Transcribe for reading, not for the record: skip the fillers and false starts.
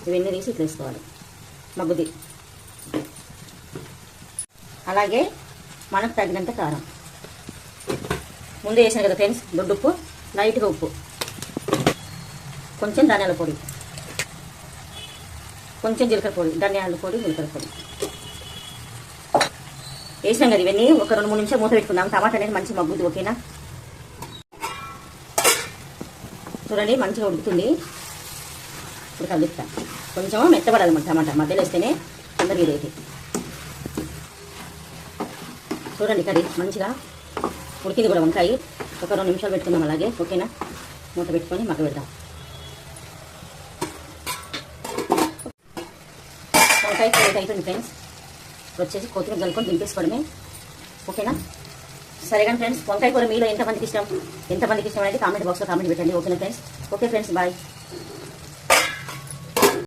ఇవన్నీ తీసి ఇట్లా వేసుకోవాలి మగ్గుది. అలాగే మనకు తగినంత కారం ముందే వేసాను కదా ఫ్రెండ్స్. దొడ్డుప్పు, లైట్గా ఉప్పు, కొంచెం ధనియాల పొడి, కొంచెం జీలకర్ర పొడి, ధనియాల పొడి, జీలకర్ర పొడి వేసినాం కదా. ఇవన్నీ ఒక 2-3 నిమిషాలు మూత పెట్టుకుందాం. టమాటా అనేది మంచిగా మగ్గుద్ది. ఓకేనా? చూడండి మంచిగా ఉడుకుతుంది. ఇప్పుడు కలుపుతాం. కొంచెం మెత్తపడాలి మన టమాటా, మధ్యలో వేస్తేనే తొందరగా ఇదైతే. చూడండి కర్రీ మంచిగా ఉడికింది కూడా. వంకాయ ఒక 2 నిమిషాలు పెట్టుకుందాం అలాగే. ఓకేనా? మూత పెట్టుకొని మగ్గ పెడదాం. వంకాయ కూర అయిపోయింది ఫ్రెండ్స్. వచ్చేసి కొత్తిమీర కలుపుకొని దింపేసుకోవడమే. ఓకేనా? సరే కానీ ఫ్రెండ్స్, వంకాయ కూర మీలో ఎంతమందికి ఇష్టం అనేది కామెంట్ బాక్స్లో కామెంట్ పెట్టండి. ఓకేనా ఫ్రెండ్స్? Okay friends, bye.